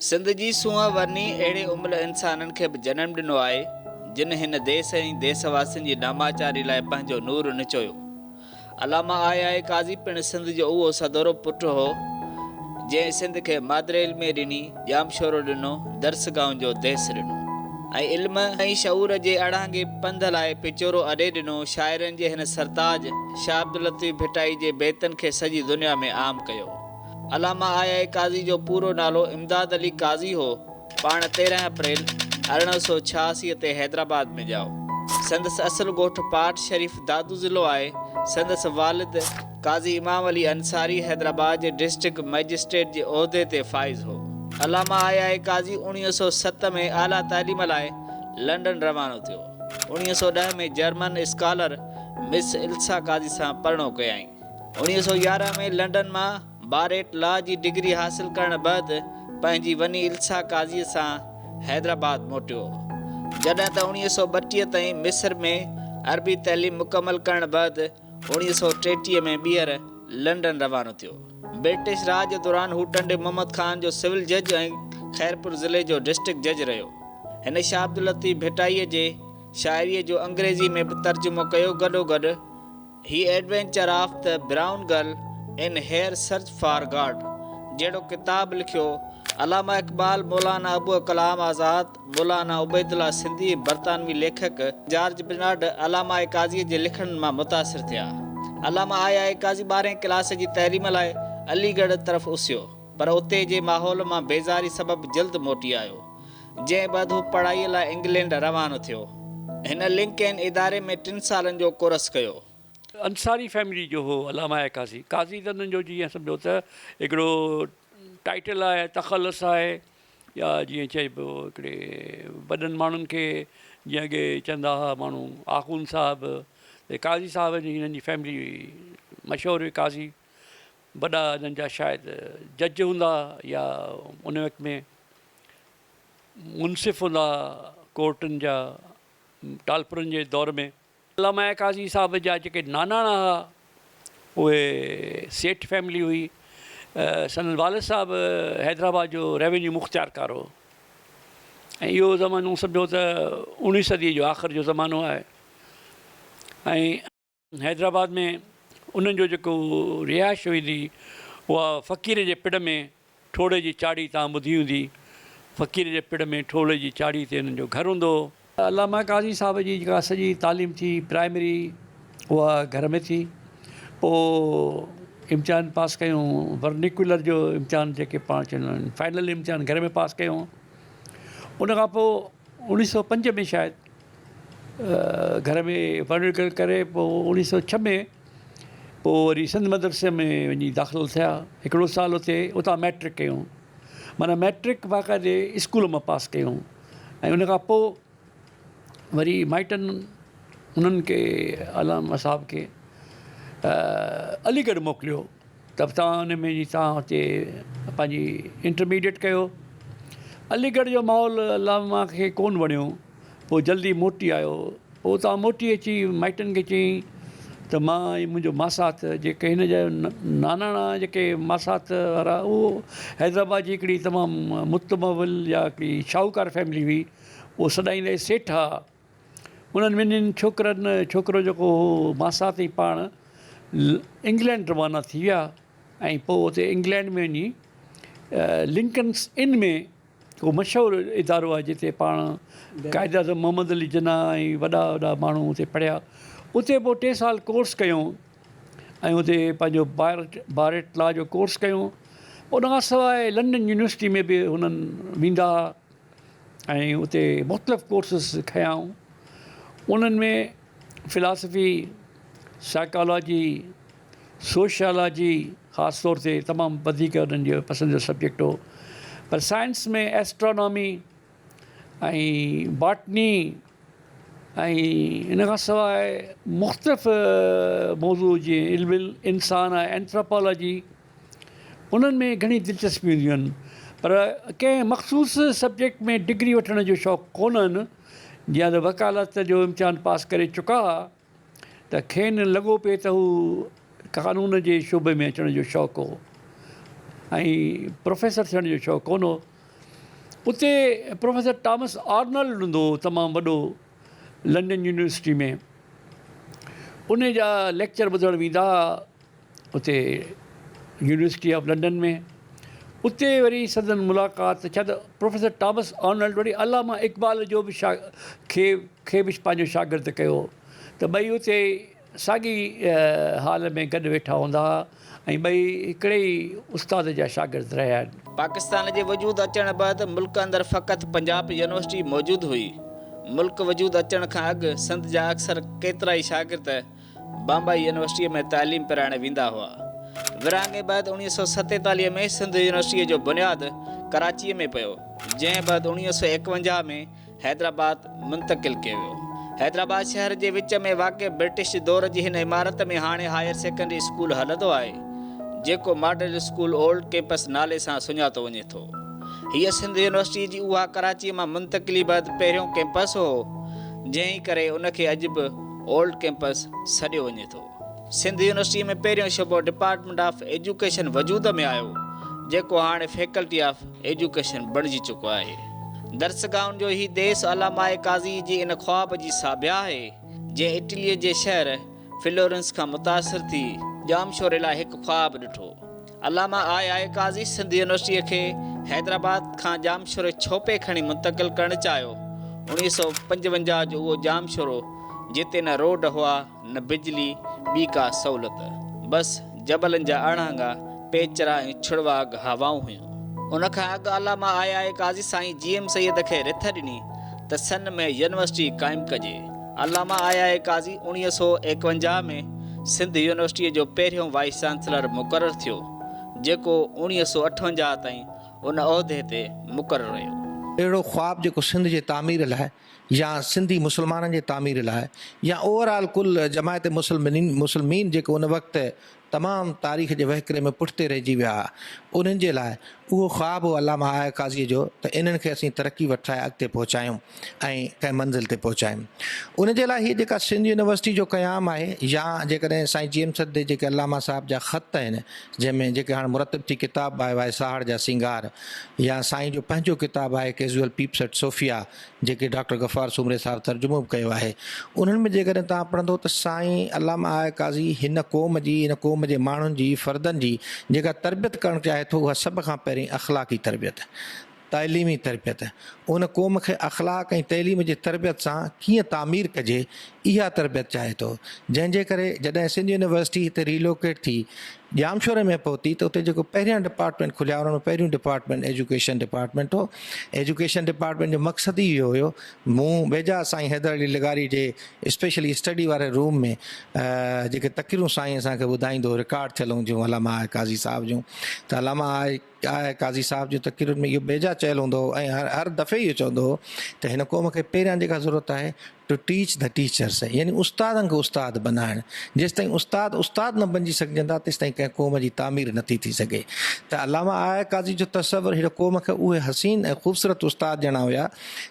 सिंध जी सूंहं वरनी अहिड़े उमिरि इंसाननि खे बि जनम ॾिनो आहे जिन हिन देश ऐं देशवासियुनि जी नामाचारी लाइ पंहिंजो नूर निचोयो। अलामा आया काज़ी पिणु सिंध जो उहो सदोरो पुटु हो जंहिं सिंध खे मादरे इल्मी ॾिनी, जामशोरो ॾिनो, दर्सगाहुं जो देस ॾिनो ऐं इल्म ऐं शऊर जे अड़ांगे पंध लाइ पिचोरो अॾे ॾिनो। शाइरनि जे हिन सरताज शाह अब्दुल लतीफ़ भिटाई जे बेतनि खे सॼी दुनिया में आम कयो। अलामा आया काज़ी जो पूरो नालो इमदाद अली काज़ी हो। पाण 13 अप्रैल 1886 ते हैदराबाद में ॼाओ। संदसि असुल ॻोठ पाठ शरीफ़ दादू ज़िलो आहे। संदसि वालिद काज़ी इमाम अली अंसारी हैदराबाद जे डिस्ट्रिक्ट मजिस्ट्रेट जे उहिदे ते फ़ाइज़ हो। अलामा आया काज़ी 1907 में आला तालीम लाइ लंडन रवानो थियो। 1910 में जर्मन स्कॉलर मिस इल्सा काज़ी सां पढ़णो कयाईं। 1911 में लंडन मां बारेट लॉ जी डिग्री हासिल करण बैदि पंहिंजी वनी इल्सा काज़ीअ सां हैदराबाद मोटियो। जॾहिं त 1932 ताईं मिस्र में अरबी तइलीम मुकमल करण बैदि 1933 में ॿीहर लंडन रवानो थियो। ब्रिटिश राज दौरान हू टंडे मोहम्मद ख़ान जो सिविल जज ऐं खैरपुर ज़िले जो डिस्ट्रिक्ट जज रहियो। हिन शाह अब्दुल लतीफ़ भिटाईअ जे शाइरीअ जो अंग्रेज़ी में बि तर्जुमो कयो। गॾोगॾु ही adventure of the brown girl in her search for God जहिड़ो किताब लिखियो। अलामा इक़बाल, मौलाना अबू कलाम आज़ाद, मौलाना उबैदुल्ला सिंधी, बरतानवी लेखक जॉर्ज बर्नार्ड अलामा काज़ीअ जे लिखण मां मुतासिर थिया। अलामा आया काज़ी 12 क्लास जी तइलीम लाइ अलीगढ़ तरफ़ उसियो, पर उते जे माहौल मां बेज़ारी सबबि जल्द मोटी आयो, जंहिं बैदि हू पढ़ाईअ लाइ इंग्लैंड रवानो थियो। हिन लिंकन इदारे में 3 सालनि जो कोर्स कयो। अंसारी फैमिली जो हो अलामा काज़ी। काज़ी त उन्हनि जो जीअं सम्झो त हिकिड़ो टाइटल आहे, तख़लुस आहे, या जीअं चइबो हिकिड़े वॾनि माण्हुनि खे जीअं की चवंदा हुआ माण्हू आख़ून साहिबु, काज़ी साहिब जी हिननि जी फैमिली मशहूरु हुई। काज़ी वॾा हिननि जा शायदि जज हूंदा या उन वक़्त में मुनसिफ़ हूंदा कोर्टुनि जा, टालपुरनि जे दौर में। अलामा काज़ी साहिब जा जेके नानाणा हुआ उहे सेठ फैमिली हुई। संदन वालिद साहिबु हैदराबाद जो रेवेन्यू मुख़्तियारकार हो ऐं इहो ज़मानो सम्झो त 19वीं सदी जो आख़िर जो ज़मानो आहे। ऐं हैदराबाद में उन्हनि जो जेको रिहाइश हुई उहा फ़क़ीर जे पिड़ में ठोड़े जी चाढ़ी, तव्हां ॿुधी हूंदी, फ़क़ीर जे पिड़ में ठोड़े जी चाढ़ी ते हुननि जो घरु हूंदो हो। अलामा काज़ी साहिब जी जेका सॼी तालीम थी प्राइमरी उहा घर में थी। पोइ इम्तिहान पास कयूं, वर्निकुलर जो इम्तिहान जेके पाण चवंदा आहिनि, फाइनल इम्तिहान घर में पास कयूं। उनखां पोइ 1905 में शायदि घर में वर्निकुलर करे पोइ 1906 में पोइ वरी सिंध मदरसे में वञी दाख़िल थिया। हिकिड़ो साल उतां मैट्रिक कयूं, माना मैट्रिक बाक़ाइदे स्कूल मां पास कयूं। ऐं उनखां पोइ वरी माइटनि उन्हनि खे अलामा साहिब खे अलीगढ़ मोकिलियो त तव्हां हुन में तव्हां हुते पंहिंजी इंटरमीडिएट कयो। अलीगढ़ जो माहौल अलामा खे कोन वणियो, पोइ जल्दी मोटी आयो। पोइ तव्हां मोटी अची माइटनि खे चई त मां मुंहिंजो मासात जेके हिन जा नानाणा जेके मासात वारा, उहो हैदराबाद जी हिकिड़ी तमामु मुतमविल या हिकिड़ी शाहूकार फैमिली हुई, उहो सदाईं सेठ आहे। उन्हनि ॿिन्हिनि छोकिरो जेको हो मासात ई पाण इंग्लैंड रवाना थी विया ऐं पोइ उते इंग्लैंड में वञी लिंकन्स इन में को मशहूरु इदारो आहे जिते पाण क़ाइद आज़म मोहम्मद अली जिन्ना ऐं वॾा माण्हू उते पढ़िया। उते पोइ 3 साल कोर्स कयूं ऐं उते पंहिंजो बारेट लॉ जो कोर्स कयूं। उनखां सवाइ लंडन यूनिवर्सिटी में बि हुननि वेंदा ऐं उते मुख़्तलिफ़ कोर्सिस खयाऊं। उन्हनि में फ़िलासफ़ी, साइकोलॉजी, सोशियोलॉजी ख़ासि तौर ते तमामु वधीक उन्हनि जो पसंदीदा सब्जेक्ट हो। पर साइंस में एस्ट्रोनॉमी ऐं बॉटनी ऐं इन खां सवाइ मुख़्तलिफ़ मौज़ू जीअं इल्मुल इंसान आहे, एंथ्रोपोलॉजी, उन्हनि में घणी दिलचस्पी हूंदियूं आहिनि। पर कंहिं मख़सूस सब्जेक्ट में डिग्री वठण जो शौक़ु कोन्हनि। जीअं त वकालत जो इम्तिहान पास करे चुका हुआ त खेनि लॻो पिए त हू कानून जे शोबे में अचण जो शौक़ु हो ऐं प्रोफेसर थियण जो शौक़ु कोन हो। उते प्रोफेसर टॉमस आर्नल्ड हूंदो हो तमामु वॾो लंडन यूनिवर्सिटी में, उन जा लेक्चर ॿुधणु वेंदा उते यूनिवर्सिटी ऑफ लंडन में। उते वरी सदन मुलाक़ात छा त प्रोफेसर टॉमस आर्नल्ड वरी अलामा इक़बाल जो बि खे बि पंहिंजो शागिर्दु कयो, त ॿई उते साॻी हाल में गॾु वेठा हूंदा हुआ ऐं ॿई हिकिड़े ई उस्ताद जा शागिर्द रहिया आहिनि। पाकिस्तान जे वजूद अचण बैदि मुल्क अंदरि फ़क़ति पंजाब यूनिवर्सिटी मौजूदु हुई। मुल्क वजूद अचण खां अॻु सिंध जा अक्सर केतिरा ई शागिर्द बम्बई यूनिवर्सिटीअ में तालीम पिराइण वेंदा हुआ। विरहाङे बैदि 1947 में सिंध यूनिवर्सिटीअ जो बुनियादु कराचीअ में पियो, जंहिं बैदि 1951 में हैदराबाद मुंतक़िल कयो वियो। हैदराबाद शहर जे विच में वाक़िअ ब्रिटिश दौर जी हिन इमारत में हाणे हायर सेकेंडरी स्कूल हलंदो आहे, जेको मॉडल स्कूल ओल्ड कैंपस नाले सां सुञातो वञे थो। हीअ सिंध यूनिवर्सिटी जी उहा कराचीअ मां मुंतक़िली बैदि पहिरियों कैंपस हो, जंहिं करे उनखे अॼु बि ओल्ड कैंपस सॾियो वञे थो। सिंध यूनिवर्सिटी में पहिरियों शोबो डिपार्टमेंट ऑफ एजुकेशन वजूद में आयो, जेको हाणे फैकल्टी ऑफ एजुकेशन बणिजी चुको आहे। दरसगाहुनि जो ही देश अलामा काज़ी जी इन ख्वाब जी साबिया आहे, जंहिं इटलीअ जे शहर फ्लोरेंस खां मुतासिर थी जामशोरे लाइ हिकु ख्वाब ॾिठो। अलामा काज़ी सिंध यूनिवर्सिटीअ खे हैदराबाद खां जामशोरे छोपे खणी मुंतक़िल करणु चाहियो। 1955 जो उहो जामशोरो जिते न रोड हुआ न बिजली ॿी का सहूलियत, बसि जबलनि जा अणांगा पेचरा ऐं छुड़वाग हवाऊं हुयूं। उनखां अॻु अलामा काज़ी साईं GM सैयद खे रिथ ॾिनी त सन में यूनिवर्सिटी क़ाइमु कजे। अलामा काज़ी 1951 में सिंध यूनिवर्सिटीअ जो पहिरियों वाइस चांसलर मुक़ररु थियो, जेको 1958 ताईं उन उहिदे ते मुक़ररु रहियो। अहिड़ो ख्वाबु जेको सिंध जे तामीर लाइ या सिंधी मुस्लमाननि जे तामीर लाइ या ओवरऑल कुल जमायत मुस्लिमीन जेको उन वक़्तु तमामु तारीख़ जे वहिकरे में पुठिते रहिजी विया, उन्हनि जे लाइ उहो ख्वाबु हो अलामा काज़ीअ जो त इन्हनि खे असीं तरक़ी वठाए अॻिते पहुचायूं ऐं कंहिं मंज़िल ते पहुचायूं। उन जे लाइ हीअ जेका सिंध यूनिवर्सिटी जो क़याम आहे, या जेकॾहिं साईं GM सदे जेके अलामा साहिब जा ख़त आहिनि, जंहिंमें जेके हाणे मुरतब थी किताब आयो आहे सहाड़ जा सिंगार, या साईं जो पंहिंजो किताबु आहे कैज़ुअल पीप्स एट सोफिया, जेके डॉक्टर गफ़ार सुमरे साहिबु तर्जुमो बि कयो आहे। उन्हनि में जेकॾहिं तव्हां पढ़ंदो त साईं अलामा काज़ी हिन क़ौम जे माण्हुनि जी फ़र्दनि जी जेका तरबियत करणु चाहे थो, उहा सभ खां पहिरीं अख़लाक़ी तरबियत, तालीमी तरबियत, उन क़ौम खे अख़लाक़ ऐं तइलीम जे तरबियत सां कीअं तामीर कजे, इहा तरबियत चाहे थो। जंहिंजे करे जॾहिं सिंध यूनिवर्सिटी हिते रीलोकेट थी जामशोरे में पहुती त उते जेको पहिरियां डिपार्टमेंट खुलिया, उन्हनि पहिरियों डिपार्टमेंट एजुकेशन डिपार्टमेंट हो। एजुकेशन डिपार्टमेंट जो मक़सदु ई इहो हुयो, मूं वेझा साईं हैदर अली लगारी जे स्पेशली स्टडी वारे रूम में जेके तक़रीरूं साईं असांखे ॿुधाईंदो, रिकॉर्ड थियल हूंदियूं अलामा काज़ी साहिब जूं, त अलामा काज़ी साहिब जूं तक़रीरुनि में इहो बेजा चयल हूंदो हो ऐं हर दफ़े इहो चवंदो हो त हिन क़ौम खे पहिरियां जेका ज़रूरत आहे टू टीच द टीचर्स, यानी उस्तादनि खे उस्ताद बनाइण। जेसिताईं उस्ताद न बणिजी सघजंदा तेसिताईं कंहिं क़ौम जी तामीर नथी थी सघे। त अलामा काज़ी जो तसवुरु हिन क़ौम खे उहे हसीन ऐं ख़ूबसूरत उस्ताद ॼणा हुया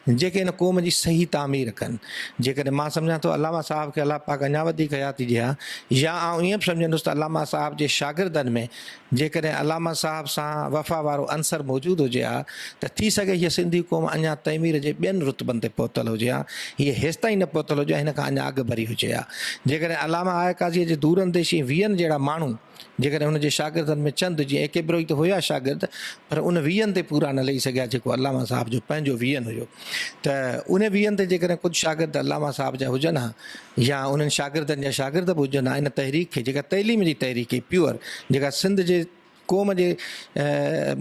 जेके हिन क़ौम जी सही तामीर कनि। जेकॾहिं मां सम्झां थो अलामा साहिब खे अलाह पाक अञा वधीक हयाती ॾिया, या आउं ईअं बि सम्झंदुसि त अलामा साहिब जे शागिर्दनि में जेकॾहिं अलामा साहिब सां वफ़ा वारो अंसर मौजूदु हुजे हा त थी सघे हीअ सिंधी क़ौम अञा तइमीर जे ॿियनि रुतबनि ते पहुतल हुजे हा, हीअ हेसि ताईं न पहुतल हुजे, हिन खां अञा अॻु भरी हुजे हा। जेकॾहिं अलामा काज़ीअ जे दूर अंदेशी 20 जहिड़ा माण्हू जेकॾहिं हुनजे शागिर्दनि में चंद, जीअं एकेबिरो ई त हुया शागिर्द, पर उन 20 ते पूरा न लही सघिया जेको अलामा साहिब जो पंहिंजो 20 हुयो। त उन 20 ते जेकॾहिं कुझु शागिर्द अलामा साहिब जा हुजनि हा, या उन्हनि शागिर्दनि जा शागिर्द बि हुजनि हा, इन तहरीक खे जेका तइलीम जी तहरीक हुई प्योर, जेका सिंध जे क़ौम जे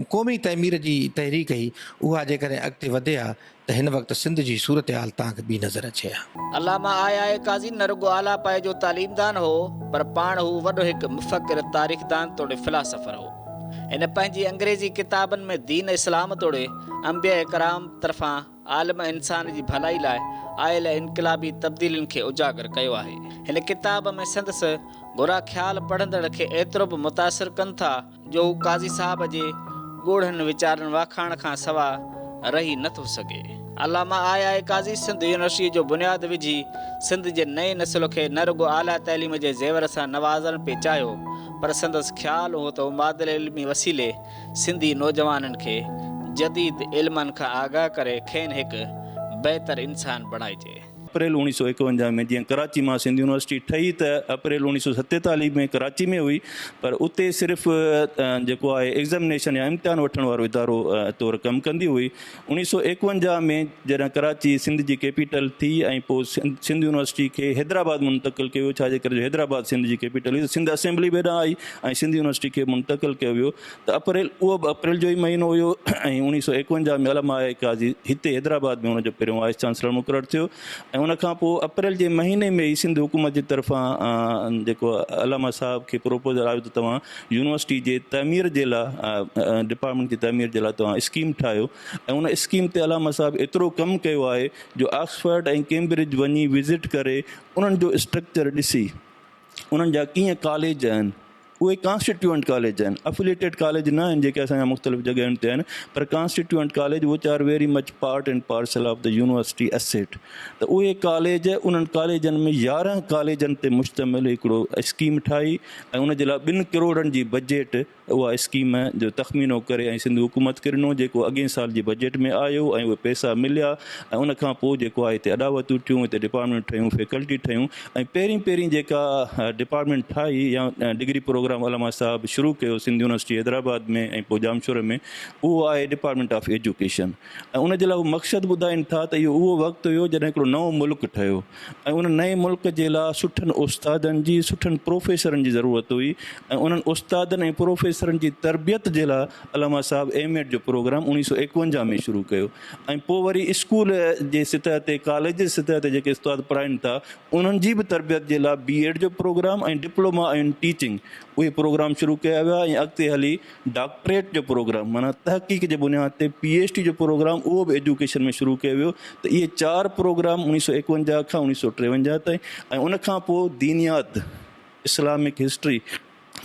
क़ौमी तइमीर जी तहरीक हुई, उहा जेकॾहिं अॻिते वधे हा त हिन वक़्तु सिंध जी सूरत हाल तव्हांखे ॿी नज़र अचे हा। अलामा काज़ी न रुगो आला पाए जो तालीमदान हो, पर पाण हू वॾो हिकु मुफ़क्किर तारीख़दान तोड़े फ़िलासफ़र हो। हिन पंहिंजी अंग्रेज़ी किताबनि में दीन इस्लाम तोड़े अंबिया कराम तरफ़ां आलम इंसान जी भलाई लाइ आयल इनक़लाबी तब्दीलियुनि खे उजागर कयो आहे। हिन किताब में संदसि घुरा ख़्याल पढ़ंदड़ खे एतिरो बि मुतासिर कनि था जो हू काज़ी साहिब जे ॻोढ़नि वीचारनि वाखाण खां सवाइ रही नथो सघे। अलामा काज़ी सिंध यूनिवर्सिटी जो बुनियादु विझी सिंध जे नए नस्ल खे न रुगो आला तइलीम जे ज़ेवर सां नवाज़ण पे चाहियो, पर संदसि ख़्यालु हो त मादल इल्मी वसीले सिंधी नौजवाननि खे जदीद इल्मनि खां आगाह करे खेनि हिकु बहितर इंसान बणाइजे। अप्रैल 1951 में जीअं कराची मां सिंध यूनिवर्सिटी ठही त अप्रैल 1947 में कराची में हुई, पर उते सिर्फ़ु जेको आहे एग्ज़ामिनेशन या इम्तिहान वठण वारो इदारो तौरु कमु कंदी हुई। 1951 में जॾहिं कराची सिंध जी कैपिटल थी ऐं पोइ सिंध यूनिवर्सिटी खे हैदराबाद मुंतक़िल कयो, छाजे करे हैदराबाद सिंध जी कैपिटल हुई। सिंध असेंबली बि हेॾां आई ऐं सिंध यूनिवर्सिटी खे मुंतक़िल कयो वियो। त उहो बि अप्रैल जो ई महीनो हुयो ऐं 1951 में अलामा काज़ी हिते हैदराबाद में हुनजो पहिरियों वाइस चांसलर मुक़ररु थियो। ऐं उनखां पोइ अप्रैल जे महीने में ई सिंध हुकूमत जी तरफ़ां जेको अलामा साहब खे प्रोपोज़ल आयो त तव्हां यूनिवर्सिटी जे तमीर जे लाइ डिपार्टमेंट जी तमीर जे लाइ तव्हां स्कीम ठाहियो। ऐं उन स्कीम ते अलामा साहब एतिरो कमु कयो आहे जो ऑक्सफर्ड ऐं कैम्ब्रिज वञी विज़िट करे उन्हनि जो स्ट्रक्चर ॾिसी उन्हनि जा कीअं कॉलेज आहिनि, उहे कॉन्स्टिट्यूएंट कॉलेज आहिनि, अफिलिएटेड कॉलेज न आहिनि जेके असांजा मुख़्तलिफ़ जॻहियुनि ते आहिनि, पर constituent college which are very much part and parcel of the university asset. त उहे कॉलेज उन्हनि कॉलेजनि में 11 कॉलेजनि ते मुश्तमिल हिकिड़ो स्कीम ठाही ऐं उन जे लाइ 2 करोड़नि जी बजट उहा स्कीम जो तख़मीनो करे ऐं सिंध हुकूमत खे ॾिनो, जेको अॻे साल जी बजट में आयो ऐं उहे पैसा मिलिया। ऐं उनखां पोइ जेको आहे हिते अॾावतूं थियूं, हिते डिपार्टमेंट ठहियूं, फैकल्टी ठहियूं। ऐं पहिरीं जेका डिपार्टमेंट ठाही या डिग्री प्रोग्राम अलामा साहब शुरू कयो सिंध यूनिवर्सिटी हैदराबाद में ऐं पोइ जामशोर में, उहो आहे डिपार्टमेंट ऑफ एजुकेशन। ऐं उन जे लाइ उहो मक़सदु ॿुधाइनि था त इहो उहो वक़्तु हुयो जॾहिं हिकिड़ो नओं मुल्क ठहियो ऐं उन नए मुल्क जे लाइ सुठनि उस्तादनि जी, सुठनि प्रोफेसरनि जी ज़रूरत हुई। ऐं उन्हनि उस्तादनि ऐं प्रोफेसरनि जी तरबियत जे लाइ अलामा साहब एम.एड जो प्रोग्राम 1951 में शुरू कयो। ऐं पोइ वरी स्कूल जे सतह ते, कॉलेज जे सतह ते जेके उस्ताद पढ़ाइनि था उन्हनि जी बि तरबियत जे लाइ B.एड जो प्रोग्राम ऐं डिप्लोमा इन टीचिंग उहे प्रोग्राम शुरू कया विया। ऐं अॻिते हली डॉक्टरेट जो प्रोग्राम माना तहक़ीक़ जे बुनियाद ते PhD जो प्रोग्राम उहो बि एजुकेशन में शुरू कयो वियो। त इहे 4 प्रोग्राम 1951 खां 1953 ताईं। ऐं उनखां पोइ दीनियात, इस्लामिक हिस्ट्री,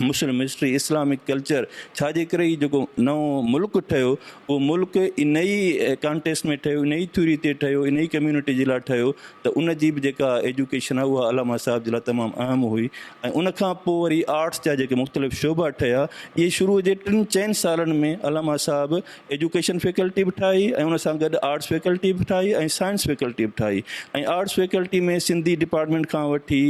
मुस्लिम हिस्ट्री, इस्लामिक कल्चर, छाजे करे ई जेको नओं मुल्क ठहियो उहो मुल्क इन ई कॉन्टेक्स्ट में ठहियो, इन ई थ्योरी ते ठहियो, इन ई कम्यूनिटी जे लाइ ठहियो। त उन जी बि जेका एजुकेशन आहे उहा अलामा साहब जे लाइ तमामु अहम हुई। ऐं उनखां पोइ वरी आर्ट्स जा जेके मुख़्तलिफ़ शोबा ठहिया, इहे शुरू जे 3-4 सालनि में अलामा साहब एजुकेशन फैकल्टी बि ठाही ऐं उन सां गॾु आर्ट्स फैकल्टी बि ठाही ऐं साइंस फैकल्टी बि ठाही। ऐं आर्ट्स फैकल्टी में सिंधी डिपार्टमेंट खां वठी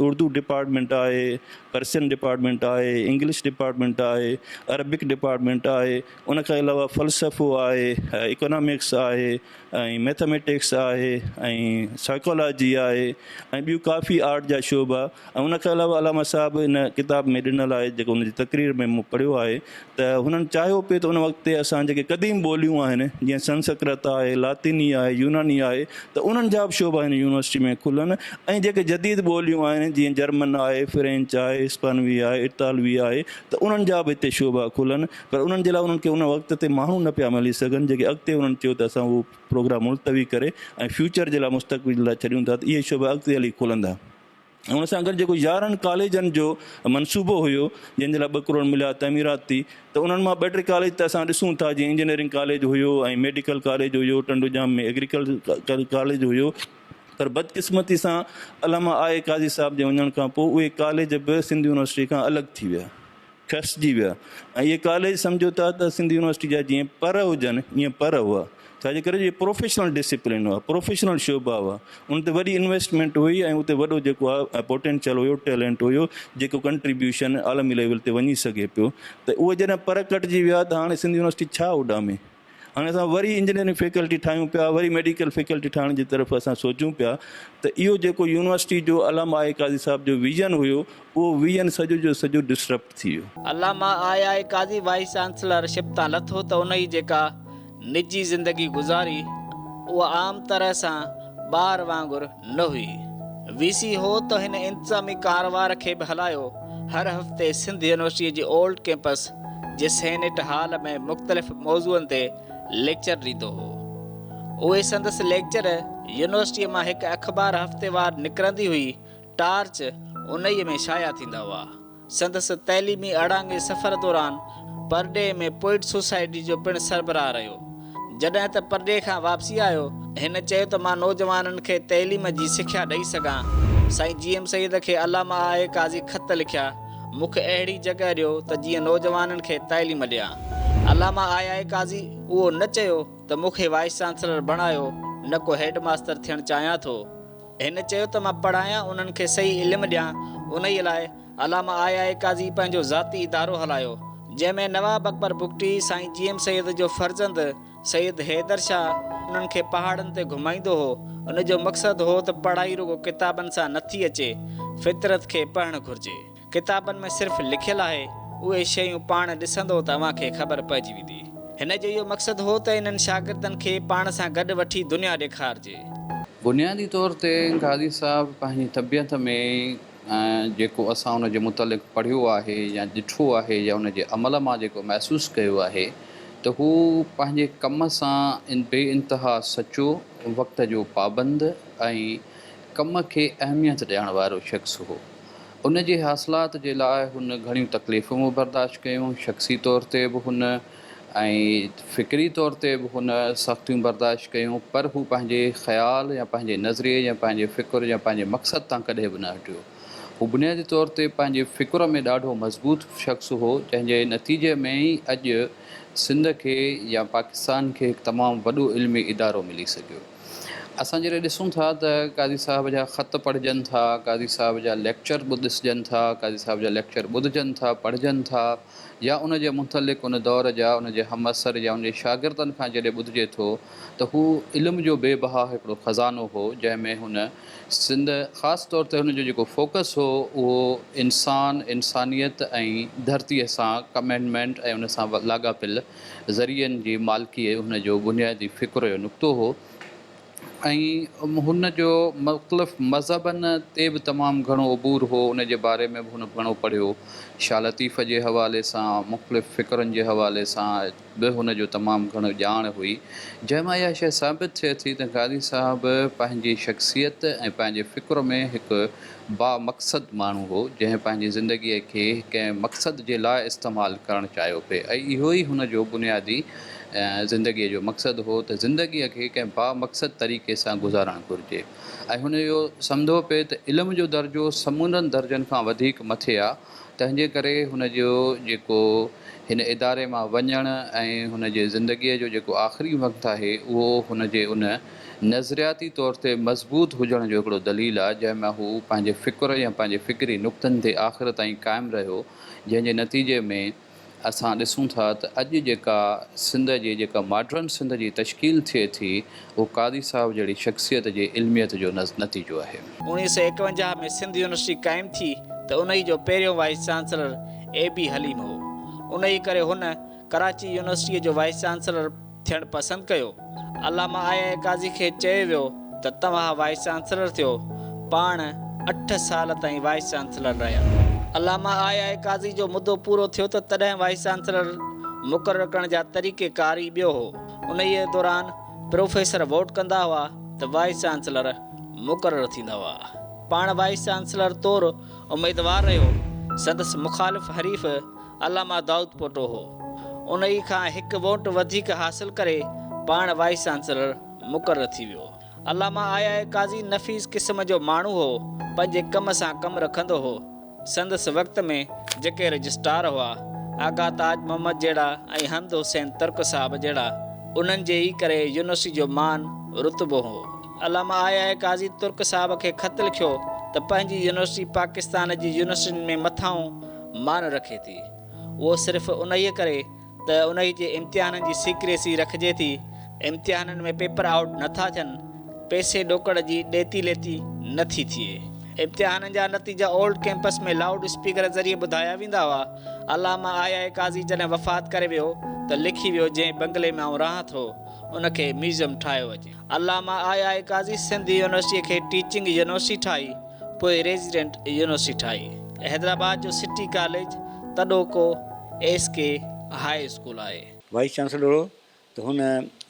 उर्दू डिपार्टमेंट आहे, पर्सियन डिपार्टमेंट आहे, इंग्लिश डिपार्टमेंट आहे, अरबिक डिपार्टमेंट आहे, उनखां अलावा फ़लसफ़ो आहे, इकोनॉमिक्स आहे ऐं मैथमेटिक्स आहे ऐं साइकोलॉजी आहे ऐं ॿियूं काफ़ी आर्ट जा शोबा। ऐं उनखां अलावा अलामा साहब इन किताब में ॾिनल आहे जेको उनजी तक़रीर में मूं पढ़ियो आहे त हुननि चाहियो पिए त उन वक़्त ते असां जेके क़दीम ॿोलियूं आहिनि जीअं संस्कृत आहे, लातिनी आहे, यूनानी आहे, त उन्हनि जा बि शोबा हिन यूनिवर्सिटी में खुलनि। ऐं जेके जदीद ॿोलियूं आहिनि जीअं जर्मन आहे, फ्रेंच आहे, हिस्पानवी आहे, इतालवी आहे, त उन्हनि जा बि हिते शोबा खुलनि। पर उन्हनि जे लाइ उन्हनि खे उन वक़्त ते माण्हू न पिया मिली सघनि जेके अॻिते उन्हनि चयो त असां उहो प्रोग्राम मुलतवी करे ऐं फ्यूचर जे लाइ मुस्तक़बिल जे लाइ छॾियूं था, त इहे शोबा अॻिते हली खुलंदा। ऐं उन सां गॾु जेको 11 कॉलेजनि जो मनसूबो हुयो जंहिंजे लाइ 2 करोड़ मिलिया तमीरात थी, त उन्हनि मां 2-3 कॉलेज त असां ॾिसूं था जीअं इंजीनियरिंग कॉलेज हुयो ऐं मेडिकल कॉलेज हुयो, टंडुजाम में एग्रीकल्चर कॉलेज हुयो। पर बदकिस्मती सां अलामा काज़ी साहब जे वञण खां पोइ उहे कॉलेज बि सिंध यूनिवर्सिटी खां अलॻि थी विया, खसिजी विया। ऐं इहे कॉलेज सम्झो था त सिंध यूनिवर्सिटी जा जीअं पर हुजनि ईअं पर हुआ, छाजे करे इहे प्रोफेशनल डिसिप्लिन हुआ, प्रोफेशनल शोबा हुआ, उन ते वॾी इन्वेस्टमेंट हुई ऐं उते वॾो जेको आहे पोटेंशियल हुयो, टैलेंट हुयो जेको कंट्रीब्यूशन आलमी लेवल ते वञी सघे पियो। त उहे जॾहिं पर कटिजी विया त हाणे सिंध यूनिवर्सिटी छा उॾामे। हाणे असां वरी इंजीनियरिंग फैकल्टी ठाहियूं पिया, वरी मेडिकल फैकल्टी ठाहिण जी तरफ़ असां सोचूं पिया। त इहो जेको यूनिवर्सिटी जो अलामा काज़ी साहब जो विज़न हुयो उहो विज़न सॼो जो सॼो डिस्टर्ब थी वियो। अलामा काज़ी वाइस चांसलरशिप तां लथो त उन जी जेका निजी ज़िंदगी गुज़ारी उहा आम तरह सां ॿार वांगुरु न हुई। VC हो त हिन इंतिज़ामी कारोबार खे बि हलायो। हर हफ़्ते सिंध यूनिवर्सिटीअ जी ओल्ड कैंपस जे सेनेट हॉल में मुख़्तलिफ़ मौज़ूअनि ते लेक्चर ॾींदो हो। उहे संदसि लेक्चर यूनिवर्सिटीअ मां हिकु अख़बार हफ़्तेवार निकिरंदी हुई, टार्च उन्हीअ में शाया थींदा हुआ। संदसि तइलीमी अड़ांगे सफ़र दौरान परडे में पोइट सोसाइटी जो पिणु सरबराह रहियो। जॾहिं त परडे खां वापसी आयो, हिन चयो त मां नौजवाननि खे तइलीम जी सिख्या ॾेई सघां। साईं GM सईद खे अलामा काज़ी ख़त लिखिया, मूंखे अहिड़ी जॻह ॾियो त जीअं नौजवाननि खे तइलीम ॾियां। अलामा आया काज़ी उहो न चयो त मूंखे वाइस चांसलर बणायो, न को हेड मास्टर थियणु चाहियां थो। हिन चयो त मां पढ़ायां, उन्हनि खे सही इल्मु ॾियां। उन ई लाइ अलामा आया काज़ी पंहिंजो ज़ाती इदारो हलायो, जंहिंमें नवाब अकबर बुगटी, साईं जीएम सैयद जो फर्ज़ंद सैयद हैदर शाह उन्हनि खे पहाड़नि ते घुमाईंदो हो। उन जो मक़सदु हो त पढ़ाई रुगो किताबनि सां नथी अचे, फितरत खे पढ़णु घुरिजे। किताबनि में सिर्फ़ु लिखियलु आहे, उहे शयूं पाण ॾिसंदो तव्हांखे ख़बर पइजी वेंदी। हिन जो इहो मक़सदु हो त इन्हनि शागिर्दनि खे पाण सां गॾु वठी दुनिया ॾेखारिजे। बुनियादी तौर ते गाज़ी साहब पंहिंजी तबियत में जेको असां उन जे मुतलिक़ पढ़ियो आहे या ॾिठो आहे या उन जे अमल मां जेको महसूसु कयो आहे त हू पंहिंजे कम सां बे इंतिहा सचो, वक़्त जो पाबंद ऐं कम खे अहमियत ॾियण वारो शख़्स हो। उन जे हासिलात जे लाइ हुन घणियूं तकलीफ़ूं बर्दाश्त कयूं, शख़्सी तौर ते बि हुन ऐं फ़िक्री तौर ते बि हुन सख़्तियूं बर्दाश्त कयूं, पर हू पंहिंजे ख़्याल या पंहिंजे नज़रिए या पंहिंजे फ़िक्र या पंहिंजे मक़सद तां कॾहिं बि न हटियो। हू बुनियादी तौर ते पंहिंजे फ़िक्र में ॾाढो मज़बूत शख़्स हो, जंहिंजे नतीजे में ई अॼु सिंध खे या पाकिस्तान खे हिकु तमामु वॾो इल्मी इदारो मिली सघियो। असां जॾहिं ॾिसूं था त काज़ी साहब जा ख़त पढ़जनि था, काज़ी साहब जा लेक्चर बि ॾिसजनि था, काज़ी साहब जा लेक्चर ॿुधजनि था, पढ़जनि था, या उन जे मुतलिक़ उन दौर जा उन जे हमअसर या उन जे शागिर्दनि खां जॾहिं ॿुधिजे थो त हू इल्म जो बेबहा हिकिड़ो ख़ज़ानो हो, जंहिंमें हुन सिंध ख़ासि तौर ते हुन जो जेको फोकस हो उहो इंसान, इंसानियत ऐं धरतीअ सां कमेंटमेंट ऐं उन सां लाॻापियल ज़रियनि जी मालिकीअ हुन जो बुनियादी फ़िक्र जो नुक़्तो हो। ऐं हुन जो मुख़्तलिफ़ मज़हबनि ते बि तमामु घणो अबूर हो, उन जे बारे में बि हुन घणो पढ़ियो। शाह लतीफ़ जे हवाले सां, मुख़्तलिफ़ फ़िक्रनि जे हवाले सां बि हुन जो तमामु घणो ॼाण हुई, जंहिंमां इहा शइ साबित थिए थी त गाज़ी साहब पंहिंजी शख़्सियत ऐं पंहिंजे फ़िक्र में हिकु बामक़सद माण्हू हो, जंहिं पंहिंजी ज़िंदगीअ खे कंहिं मक़सद जे लाइ इस्तेमालु करणु चाहियो पिए। ऐं इहो ई हुन जो बुनियादी ज़िंदगीअ जो मक़सदु हो त ज़िंदगीअ खे कंहिं बामक़सद तरीक़े सां गुज़ारणु घुरिजे। ऐं हुन जो सम्झो पिए त इल्म जो दर्जो समूरनि दर्जनि खां वधीक मथे आहे, तंहिंजे करे हुन जो जेको हिन इदारे मां वञणु ऐं हुन जे ज़िंदगीअ जो जेको आख़िरी वक़्तु आहे उहो हुन जे उन नज़रियाती तौर ते मज़बूत हुजण जो हिकिड़ो दलील आहे, जंहिंमें हू पंहिंजे फ़िक्र या पंहिंजे फ़िक्री नुक़्तनि ते आख़िर ताईं क़ाइमु रहियो, जंहिंजे नतीजे में असां ॾिसूं था त अॼु जेका सिंध जी जेका मॉडर्न सिंध जी तश्कील थिए थी उहो काज़ी साहब जहिड़ी शख़्सियत जे इल्मियत जो नतीजो आहे। 1951 में सिंध यूनिवर्सिटी क़ाइमु थी त उन ई जो पहिरियों वाइस चांसलर A.B. हलीम हो। उन ई करे हुन कराची यूनिवर्सिटीअ जो वाइस चांसलर थियणु पसंदि कयो। अलामा आया काज़ी खे चयो वियो त तव्हां वाइस चांसलर थियो। पाण 8 साल ताईं वाइस चांसलर रहिया। अलामा आया काज़ी जो मुदो पूरो थियो त तॾहिं वाइस चांसलर मुक़ररु करण जा तरीक़ेकार ई ॿियो हो। उन ई दौरान प्रोफेसर वोट कंदा हुआ त वाइस चांसलर मुक़ररु थींदा हुआ। पाण वाइस चांसलर तौरु उम्मीदवार रहियो। संदसि मुख़ालिफ़ हरीफ़ अलामा दाऊद पोटो हो। उन ई खां हिकु वोट वधीक हासिल करे पाण वाइस चांसलर मुक़ररु थी वियो। अलामा आया काज़ी नफ़ीस क़िस्म जो माण्हू हो, पंहिंजे कम सां कमु रखंदो हो। संदसि वक़्त में जेके रजिस्ट्रार हुआ, आगा ताज मोहम्मद जहिड़ा ऐं हमद हुसैन तुर्क साहब जहिड़ा, उन्हनि जे ई करे यूनिवर्सिटी जो मान रुतबो हो। अलामा आया काज़ी तुर्क साहब खे ख़त लिखियो त पंहिंजी यूनिवर्सिटी पाकिस्तान जी यूनिवर्सिटियुनि में मथां मान रखे थी। उहो सिर्फ़ु उन ई करे त उन जे इम्तिहाननि जी सीक्रेसी रखिजे थी। इम्तिहाननि में पेपर आउट नथा थियनि, पैसे ॾोकड़ जी ॾेती लेती नथी थिए। इम्तिहाननि जा नतीजा ओल्ड कैंपस में लाउड स्पीकर ज़रिए ॿुधाया वेंदा हुआ। अलामा आया काज़ी जॾहिं वफ़ात करे वियो त लिखी वियो, जंहिं बंगले में आउं रहां थो उनखे म्यूज़ियम ठाहियो अचे। अलामा आया काज़ी सिंध यूनिवर्सिटीअ खे टीचिंग यूनिवर्सिटी ठाही, पोइ रेज़िडेंट यूनिवर्सिटी ठाही। हैदराबाद जो सिटी कॉलेज तॾोको SK हाई स्कूल आहे। वाइस चांसलर हो त हुन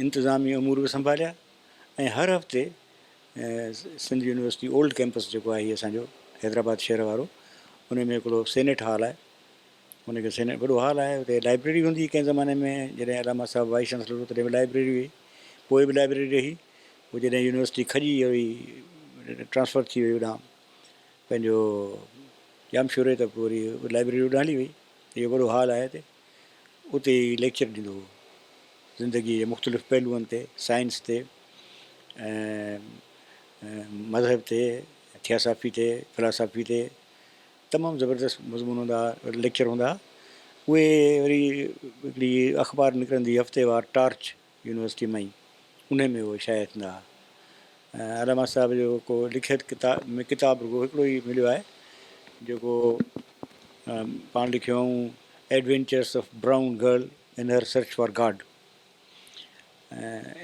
इंतिज़ामी अमूर बि संभालिया ऐं हर हफ़्ते सिंध यूनिवर्सिटी ओल्ड कैंपस जेको आहे असांजो हैदराबाद शहर वारो, उन में हिकिड़ो सेनेट हॉल आहे। हुनखे सेनेट वॾो हॉल आहे, हुते लाइब्रेरी हूंदी कंहिं ज़माने में। जॾहिं अलामा साहब वाइस चांसलर हो तॾहिं बि लाइब्रेरी हुई, पोइ बि लाइब्रेरी रही। पोइ जॾहिं यूनिवर्सिटी खजी वई, ट्रांसफर थी वई होॾां पंहिंजो जामशोरे, त पोइ वरी लाइब्रेरी होॾां हली वई। इहो वॾो हॉल आहे हिते। उते ई लेक्चर ॾींदो हुओ ज़िंदगी जे मुख़्तलिफ़ पहलुअनि ते, साइंस ते, मज़हब ते, थियासाफ़ी ते, फ़िलासफ़ी ते तमामु ज़बरदस्त मज़मून हूंदा हुआ, लेक्चर हूंदा। उहे वरी हिकिड़ी अख़बार निकिरंदी हफ़्तेवार टॉर्च यूनिवर्सिटी में ई, उन में उहे शाया थींदा हुआ। अलामा साहिब जो को लिखियलु किताब रुगो हिकिड़ो ई मिलियो आहे जेको पाण लिखियो एडवेंचर्स ऑफ ब्राउन गर्ल इन हर सर्च फॉर गॉड।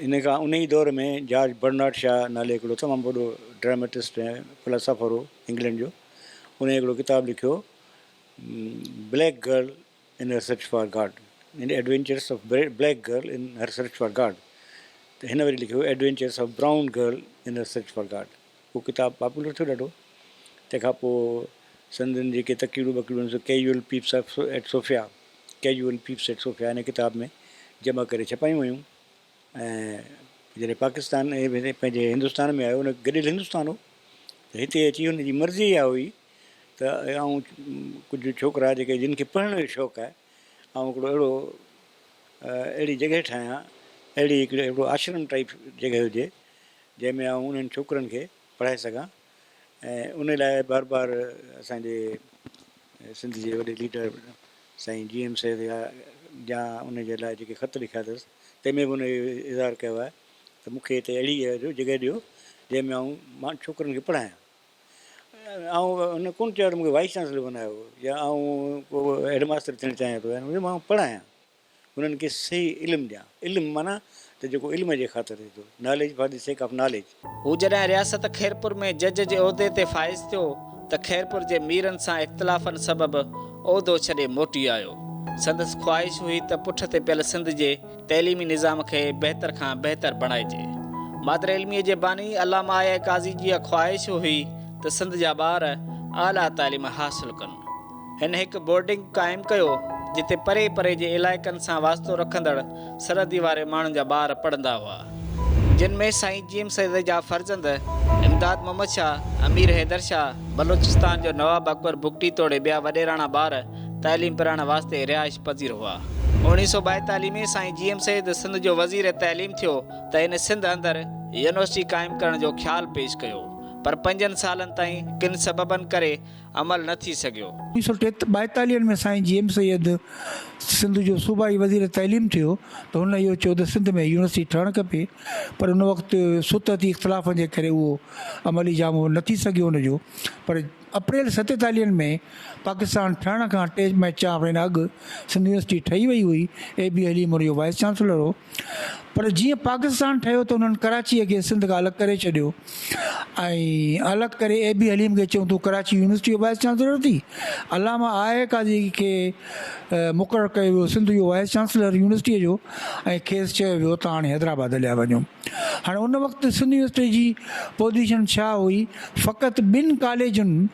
इन खां उन ई दौर में जॉर्ज बर्नार्ड शाह नाले हिकिड़ो तमामु वॾो ड्रामेटिस्ट ऐं फिलोसोफर हो इंग्लैंड जो, उन हिकिड़ो किताबु लिखियो ब्लैक गर्ल इन हर सर्च फॉर गॉड, इन adventures of black girl in हर सर्च फॉर गॉड। त हिन वरी लिखियो एडवेंचर्स ऑफ ब्राउन गर्ल इन हर सर्च फॉर गॉड। उहो किताबु पॉपुलर थियो ॾाढो। तंहिंखां पोइ संदनि जेके तकीड़ूं बकीड़ूं casual peeps at Sofia, casual peeps at Sofia हिन किताब में जमा करे छपायूं हुयूं। ऐं जॾहिं पाकिस्तान पंहिंजे हिंदुस्तान में आयो, उन गॾियल हिंदुस्तान हो, त हिते अची हुनजी मर्ज़ी इहा हुई त आऊं कुझु छोकिरा जेके जिन खे पढ़ण जो शौक़ु आहे, ऐं हिकिड़ो अहिड़ी जॻह ठाहियां, हिकिड़ो आश्रम टाइप जॻह हुजे जंहिंमें आऊं उन्हनि छोकिरनि खे पढ़ाए सघां। ऐं उन लाइ बार बार असांजे सिंध जे वॾे लीडर साईं GM साहिब या उनजे लाइ जेके ख़त लिखिया अथसि, तंहिंमें बि उन इज़हार कयो आहे त मूंखे हिते अहिड़ी जॻह ॾियो जंहिंमें मां छोकिरनि खे पढ़ायां। ऐं हुन कोन चयो त मूंखे वाइस चांसलर बनायो या को हेडमास्टर थियणु चाहियां थो, मां पढ़ायां, हुननि खे सही इल्मु ॾियां। इल्मु माना त जेको इल्म जे ख़ातिर थिए थो, knowledge for the sake of knowledge. हू जॾहिं रियासत खैरपुर में जज जे उहिदे ते फ़ाइज़ थियो त खैरपुर जे मीरनि सां इख़्तिलाफ़नि सबबि उहिदो छॾे मोटी आयो। संदसि ख़्वाहिश हुई त पुठ ते पियल सिंध जे तइलीमी निज़ाम खे बहितर खां बहितर बणाइजे। मादर इल्मीअ जे बानी अलामा आया काज़ी जी ख़्वाहिश हुई त सिंध जा ॿार आला तालीम हासिलु कनि। हिन हिकु बोर्डिंग क़ाइमु कयो जिते परे परे जे इलाइक़नि सां वास्तो रखंदड़ सरहदी वारे माण्हुनि जा ॿार पढ़ंदा हुआ, जिन में साईं GM सैद जा फर्ज़ंद इमदाद मोहम्मद शाह, अमीर हैदर शाह, बलोचिस्तान जो नवाब अकबर बुगटी तोड़े ॿिया वॾेराणा ॿार तालीम पिराइण वास्ते रिहाइश पज़ीर हुआ। 1942 में साईं GM सैद सिंध जो वज़ीर तइलीम थियो त हिन सिंध अंदरि यूनिवर्सिटी क़ाइमु करण जो ख़्यालु पेश कयो, पर 5 सालनि ताईं किन सबबनि करे अमल न थी सघियो। 1942 में साईं GM सैद सिंध जो सूबाई वज़ीर तइलीम थियो त हुन इहो चयो त सिंध में यूनिवर्सिटी ठहणु खपे, पर उन वक़्तु सुतती इख़्तिलाफ़नि जे करे उहो अमली जामो न थी सघियो हुनजो। पर अप्रैल 47 में पाकिस्तान ठहण खां 3 या 4 महीना अॻु सिंध यूनिवर्सिटी ठही वई हुई। AB हलीम हुनजो वाइस चांसलर हो। पर जीअं पाकिस्तान ठहियो त उन्हनि कराचीअ खे सिंध खां अलॻि करे छॾियो ऐं अलॻि करे AB हलीम खे चयूं तूं कराची यूनिवर्सिटी जो वाइस चांसलर थी। अलामा आया काज़ी खे मुक़ररु कयो वियो सिंध जो वाइस चांसलर यूनिवर्सिटीअ जो, ऐं खेसि चयो वियो त हाणे हैदराबाद हलिया वञो। हाणे उन वक़्तु सिंध यूनिवर्सिटी जी पोज़ीशन छा हुई, फ़क़ति 2 कॉलेजुनि,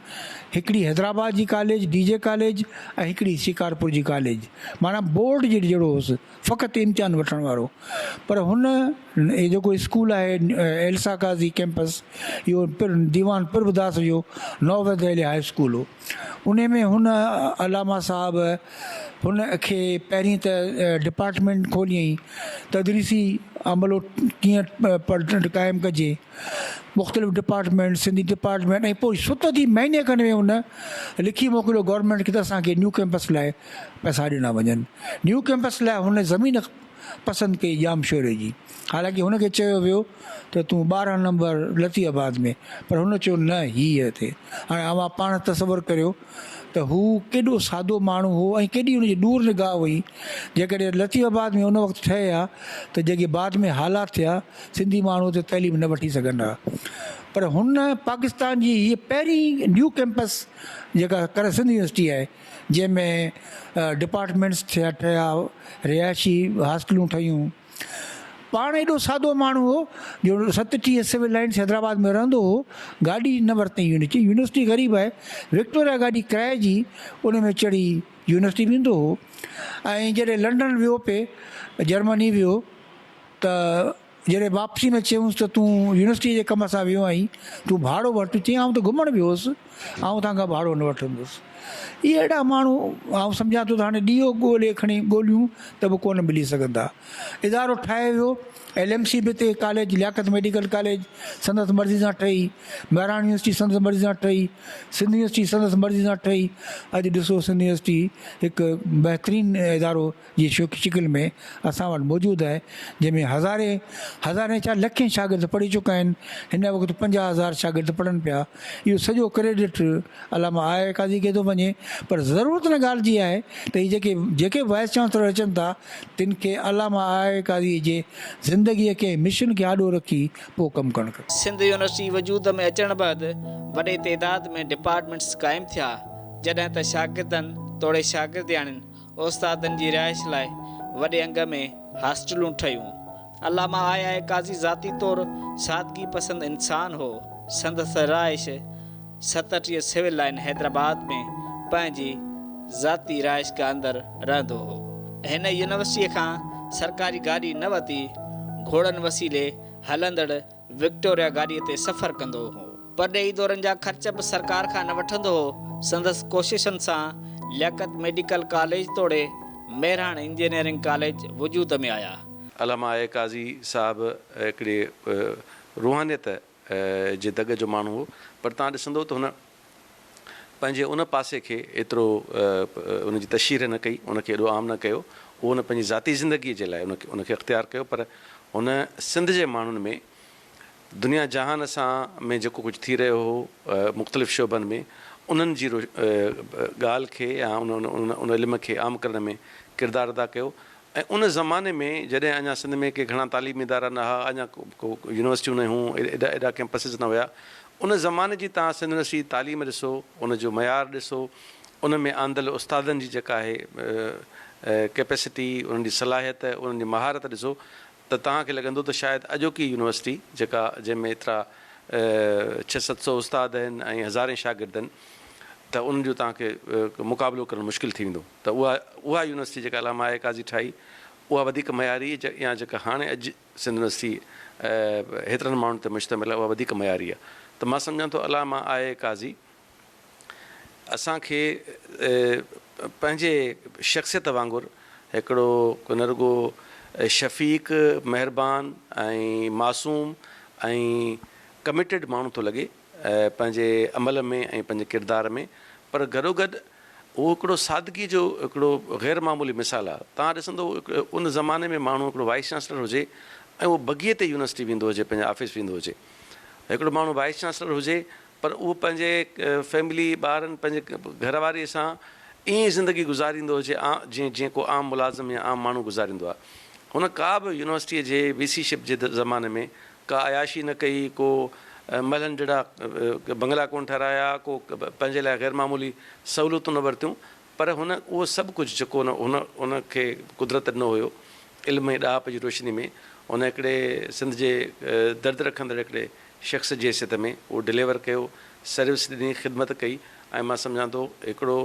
हिकिड़ी हैदराबाद जी कॉलेज DJ कॉलेज ऐं हिकिड़ी शिकारपुर जी कॉलेज, माना बोर्ड जे जहिड़ो हुउसि, फ़क़ति इम्तिहान वठण वारो। पर हुन इहो जेको स्कूल आहे एल्सा काज़ी कैंपस, इहो दीवान पिरबदास जो नवोदय हाई स्कूल हो। उन में हुन अलामा साहिबु हुन खे पहिरीं त डिपार्टमेंट खोलियईं, तदरीसी अमलो कीअं क़ाइमु कजे, मुख़्तलिफ़ डिपार्टमेंट, सिंधी डिपार्टमेंट, ऐं पोइ सुतती महीने खनि में हुन लिखी मोकिलियो गवर्नमेंट खे त असांखे न्यू कैंपस लाइ पैसा ॾिना वञनि। न्यू कैंपस लाइ हुन ज़मीन पसंदि कई जाम शोरे जी, हालांकि हुनखे चयो वियो त तूं 12 नंबर लतीआबाद में, पर हुन चयो न हीअ थिए। हाणे अवां पाण तसवुरु करियो त हू केॾो सादो माण्हू हो ऐं केॾी हुनजी दूर निगाह हुई। जेकॾहिं लतीआबाद में उन वक़्तु ठहे हा त जेके बाद में हालात थिया, सिंधी माण्हू त तइलीम न वठी सघंदा। पर हुन पाकिस्तान जी हीअ पहिरीं न्यू कैंपस जेका कर सिंध यूनिवर्सिटी आहे, जंहिंमें डिपार्टमेंट्स ठहिया, रिहाइशी हॉस्टलूं ठहियूं। पाण एॾो सादो माण्हू हो जो 37 सिविल लाइन्स हैदराबाद में रहंदो हो, गाॾी न वरितई यूनिवर्सिटी ग़रीब आहे, विक्टोरिया गाॾी किराए जी उन में चढ़ी यूनिवर्सिटी वेंदो हो। ऐं जॾहिं लंडन वियो पिए, जर्मनी वियो, त जॾहिं वापसी में चयूंसि त तूं यूनिवर्सिटी जे कम सां वियो आहीं, तूं भाड़ो वठि, चई आउं त घुमणु वियो हुउसि, आउं तव्हांखां भाड़ो न वठंदुसि। इहे अहिड़ा माण्हू आउं सम्झां थो त हाणे ॾीओ ॻोल्हे खणी ॻोल्हियूं त बि कोन मिली सघंदा। इदारो ठाहे वियो, LMC बि हिते कॉलेज, लियाकत मेडिकल कॉलेज संदसि मर्ज़ी सां ठही, महाराणा यूनिवर्सिटी संदसि मर्ज़ी सां ठही, सिंध यूनिवर्सिटी संदसि मर्ज़ी सां ठही। अॼु ॾिसो सिंध यूनिवर्सिटी हिकु बहितरीनु इदारो जी शिकिल में असां वटि मौजूदु आहे, जंहिंमें हज़ारे छा लखें शागिर्द पढ़ी चुका आहिनि। हिन वक़्तु 50,000 शागिर्द पढ़नि पिया। इहो सॼो क्रेडिट अलामा आया काज़ी खे थो वञे। पर ज़रूरत न ॻाल्हि जी आहे त हीअ जेके वाइस चांसलर अचनि था तिन खे अलामा आया काज़ी जे ज़िंदगीअ खे मिशन खे आॾो रखी पोइ कमु करणु खपे। सिंध यूनिवर्सिटी वजूद में अचण बैदि वॾे तइदाद में डिपार्टमेंट्स क़ाइमु थिया, जॾहिं त शागिर्दनि तोड़े शागिर्दियाणियुनि उस्तादनि जी रिहाइश लाइ वॾे अंग में हॉस्टलूं ठहियूं। अलामा आया काज़ी ज़ाती तौरु सादगी पसंद इंसान हो। संदसि रिहाइश 37 सिविल लाइन हैदराबाद में पंहिंजी ज़ाती रिहाइश खां अंदरि रहंदो हो। हिन यूनिवर्सिटीअ खां सरकारी गाॾी न वरिती, घोड़नि वसीले हलंदड़ विक्टोरिया गाॾीअ ते सफ़र कंदो हो। परॾेही दौरनि जा ख़र्च बि सरकार खां न वठंदो हो। संदसि कोशिशुनि सां लियाकत मेडिकल कॉलेज तोड़े मेहरान इंजीनियरिंग कॉलेज वजूद में आया। अलामा आया काज़ी साहिबु हिकिड़ी रूहानियत जे दग जो माण्हू हो, पर तव्हां ॾिसंदो त हुन पंहिंजे उन पासे खे एतिरो उनजी तशहीर न कई, उनखे एॾो आम न कयो। उहो उन पंहिंजी ज़ाती ज़िंदगीअ जे लाइ उनखे इख़्तियार कयो। पर हुन सिंध जे माण्हुनि में दुनिया जहान सां में जेको कुझु थी रहियो हो मुख़्तलिफ़ शोबनि में, उन्हनि जी ॻाल्हि खे या उन इल्म खे आम करण में किरदारु अदा कयो। ऐं उन ज़माने में जॾहिं अञा सिंध में के घणा तालीमी इदारा न हुआ, अञा को यूनिवर्सिटियूं न हुयूं, एॾा कैंपसिस न हुया, उन ज़माने जी तव्हां सिंध यूनिवर्सिटी तालीम ॾिसो, उनजो मयार ॾिसो, उन में आंदल उस्तादनि जी जेका आहे कैपेसिटी, उन्हनि जी सलाहियत, उन्हनि जी महारत ॾिसो त तव्हांखे लॻंदो त शायदि अॼोकी यूनिवर्सिटी जेका जंहिंमें एतिरा 600-700 उस्ताद आहिनि ऐं हज़ारे शागिर्द आहिनि, त उन्हनि जो तव्हांखे मुक़ाबिलो करणु मुश्किल थी वेंदो। त उहा यूनिवर्सिटी जेका अलामा आया काज़ी ठाही, उहा वधीक मयारी या जेका हाणे अॼु सिंध यूनिवर्सिटी हेतिरनि माण्हुनि ते मुश्तमिल आहे, उहा वधीक मयारी आहे। त मां सम्झां थो अलामा आया काज़ी असांखे पंहिंजे शख़्सियत वांगुरु हिकिड़ो न रुगो शफ़ीक़, महिरबान ऐं मासूम ऐं कमिटेड माण्हू थो लॻे पंहिंजे अमल में ऐं पंहिंजे किरदार में। पर गॾोगॾु उहो हिकिड़ो सादगी जो हिकिड़ो ग़ैर मामूली मिसाल आहे। तव्हां ॾिसंदो उन ज़माने में माण्हू हिकिड़ो वाइस चांसलर हुजे ऐं उहो बगीअ ते यूनिवर्सिटी वेंदो हुजे, पंहिंजे ऑफिस वेंदो हुजे। हिकिड़ो माण्हू वाइस चांसलर हुजे पर उहो पंहिंजे फैमिली ॿारनि पंहिंजे घरवारीअ सां ईअं ज़िंदगी गुज़ारींदो हुजे जीअं को आम मुलाज़िम या आम माण्हू गुज़ारींदो आहे। हुन का बि यूनिवर्सिटीअ जे VC शिप जे ज़माने में का अयाशी न कई, को महलनि जहिड़ा बंगला कोन ठाराया, को पंहिंजे लाइ ग़ैर मामूली सहूलियतूं न वरितियूं। पर हुन उहो सभु कुझु जेको उनखे कुदरत ॾिनो हुयो इल्म ऐं ॾाप जी रोशनी में, हुन हिकिड़े सिंध जे दर्द रखंदड़ हिकिड़े शख़्स जे हैसियत में उहो डिलीवर कयो, सर्विस ॾिनी, ख़िदमत कई। ऐं मां सम्झां थो हिकिड़ो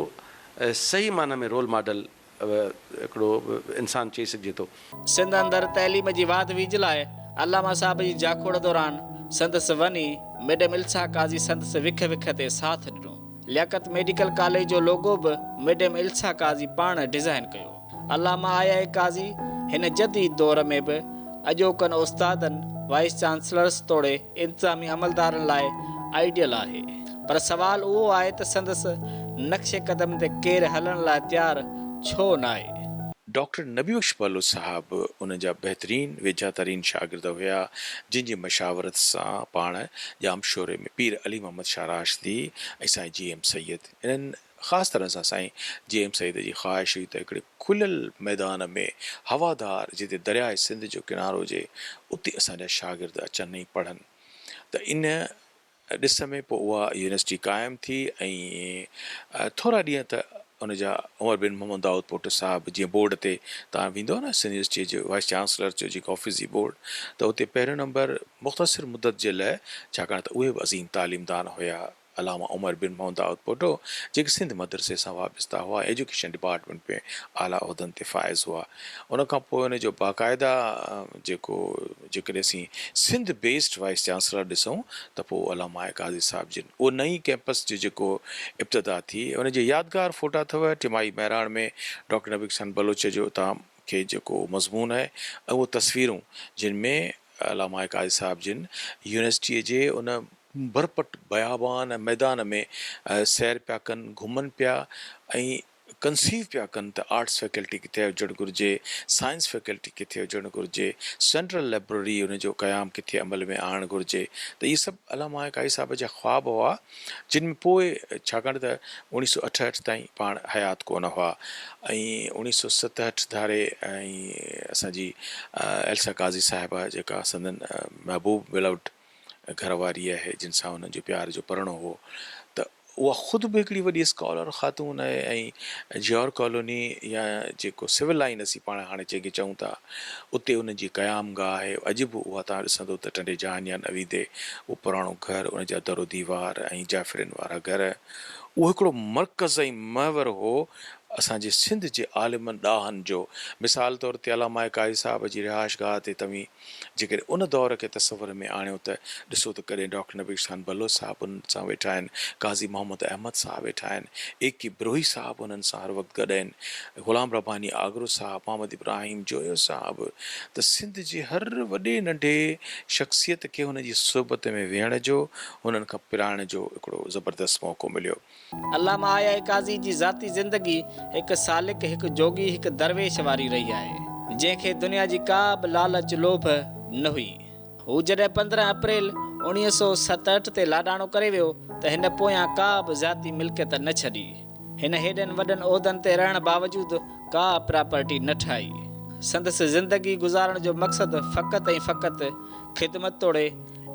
सही माना में रोल मॉडल हिकिड़ो इंसानु चई सघिजे थो। सिंध अंदरि तइलीम जी वाध वीज लाइ अलामा साहिब जी जाखोड़ दौरान संदसि वञी मिड मिल्सा काज़ी संदसि विख ते साथ ॾिनो। लियाकत मेडिकल कॉलेज जो लोगो बि मिड मिल्सा काज़ी पाण डिज़ाइन कयो। अलामा आया काज़ी हिन जदीद दौर में बि अॼोकनि उस्तादनि, वाइस चांसलर्स तोड़े इंतिज़ामी अमलदारनि लाइ आइडियल आहे। पर सुवाल उहो आहे त संदसि नक्शे क़दम ते केरु हलण लाइ तयारु छो न आहे। डॉक्टर नबी बख्श पलो साहब उन जा बहितरीन वेझा तरीन शागिर्द हुया, जिन जी मशावरत सां पाण जाम शोरे में पीर अली मोहम्मद शाह राशिदी ऐं साईं GM सैयद, इन्हनि ख़ासि तरह सां साईं GM सैयद जी ख़्वाहिश हुई त हिकिड़े खुलियल मैदान में हवादार जिते दरियाए सिंध जो किनारो हुजे उते असांजा शागिर्द अचनि ऐं पढ़नि। त इन ॾिस में पोइ उहा यूनिवर्सिटी क़ाइमु थी ऐं थोरा ॾींहं त उनजा उमर बिन मोहम्मद दाऊद पोट साहिबु जीअं बोर्ड ते तव्हां वेंदो न सिंध यूनिवर्सिटी जो वाइस चांसलर जो जेको ऑफिस जी बोर्ड, त उते पहिरियों नंबर मुख़्तसिर मुदत जे लाइ, छाकाणि त उहे बि अज़ीम तालीमदान हुया, अलामा उमर बिन मोहम्मद पोटो जेके सिंध मदरसे सां वाबस्ता हुआ, एजुकेशन डिपार्टमेंट में आला उहदनि ते फ़ाइज़ हुआ। उन खां पोइ उन जो बाक़ाइदा जेकॾहिं असीं सिंध बेस्ड वाइस चांसलर ॾिसूं त पोइ अलामा काज़ी साहिब जिन उहो नई कैंपस जो जेको इब्तिदा थी, उन जे यादगार फ़ोटा अथव टिमाही महिराण में डॉक्टर नबी हसन बलोच जो उतां खे जेको मज़मून आहे ऐं उहो तस्वीरूं जिन में अलामा काज़ी साहिब जिन यूनिवर्सिटीअ जे उन भरपट बयाबान ऐं मैदान में सैर पिया कनि, घुमनि पिया ऐं कंसीव पिया कनि त आर्ट्स फैकल्टी किथे हुजणु घुरिजे, साइंस फैकल्टी किथे हुजणु घुरिजे, सेंट्रल लाइब्रेरी उन जो क़याम किथे अमल में आणणु घुरिजे। त इहे सभु अलामा काज़ी साहिब जा ख़्वाब हुआ, जिन में पोइ छाकाणि त 1968 ताईं पाण हयात कोन हुआ ऐं 1967 धारे ऐं असांजी एल्सा काज़ी साहिबा जेका संदन महबूब बिलव्ड घरवारी आहे, जिन सां हुननि जो प्यार जो परणो हो, त उहा ख़ुदि बि हिकिड़ी वॾी स्कॉलर ख़ातून आहे ऐं जौहर कॉलोनी या जेको सिविल लाइन असीं पाण हाणे जंहिंखे चऊं था, उते उन जी क़याम गाह आहे। अॼु बि उहा तव्हां ॾिसंदो त टंडे जहान या नवीदे उहो पुराणो घरु, उन जा दरो दीवार ऐं जाफ़िरनि वारा घर, उहो हिकिड़ो मर्कज़ ऐं महवर हो असांजे सिंध जे आलिमनि ॾाहनि जो। मिसाल तौर ते अलामा काज़ी साहिब जी रिहाइशगाह ते तव्हीं जेकॾहिं उन दौर खे तसवर में आणियो त ॾिसो त कॾहिं डॉक्टर नबी हसन बलोच साहिब उन्हनि सां वेठा आहिनि, काज़ी मोहम्मद अहमद साहिब वेठा आहिनि, एकी ब्रोही साहिब उन्हनि सां हर वक़्तु गॾु आहिनि, ग़ुलाम रब्बानी आगरो साहिब, मोहम्मद इब्राहिम जोयो साहिब। त सिंध जे हर वॾे नंढे शख़्सियत खे हुन जी सोबत में वेहण जो, हुननि खां पिराइण जो हिकिड़ो ज़बरदस्त मौक़ो मिलियो। अल्लामा आया काज़ी जी ज़ाती ज़िंदगी हिकु सालिक, हिकु जोगी, हिकु दरवेश वारी रही आहे, जंहिंखे दुनिया जी का बि लालच लोभ न हुई। हू जॾहिं 15 अप्रैल 1967 ते लाॾाणो करे वियो त हिन पोयां का बि ज़ाती मिल्कियत न छॾी। हिन हेॾनि वॾनि उहिदनि ते रहण बावजूदु का प्रॉपर्टी न ठाही। संदसि ज़िंदगी गुज़ारण जो मक़सदु फ़क़ति ऐं फ़क़ति ख़िदमत तोड़े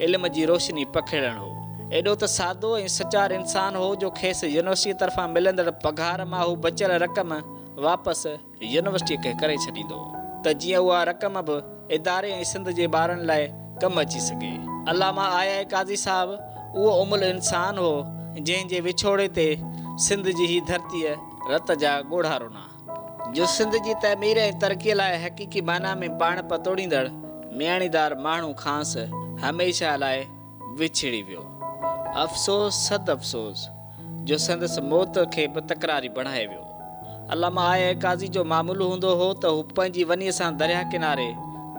इल्म जी रोशनी पखेड़णु हो। एॾो त सादो ऐं सचार इंसान हो जो खेसि यूनिवर्सिटी तरफ़ां मिलंदड़ पघार मां हू बचियल रक़म वापसि यूनिवर्सिटीअ खे करे छॾींदो त जीअं उहा रक़म बि इदारे ऐं सिंध जे ॿारनि लाइ कमु अची सघे। अल्लामा आया काज़ी साहिब उहो उमुल इंसान हो जंहिंजे विछोड़े ते सिंध जी ही धरतीअ रत जा ॻोढ़ा रुना, जो सिंध जी तमीर ऐं तरक़ीअ लाइ हक़ीक़ी माना में पाण पतोड़ींदड़ मियाणीदार माण्हू खांसि हमेशह लाइ विछड़ी वियो। अफ़सोस सद अफ़सोस जो संदसि मौत खे बि तकरारी बणाए वियो। अल्लामा आया काज़ी जो मामूलु हूंदो हो त हू पंहिंजी वनीअ सां दरिया किनारे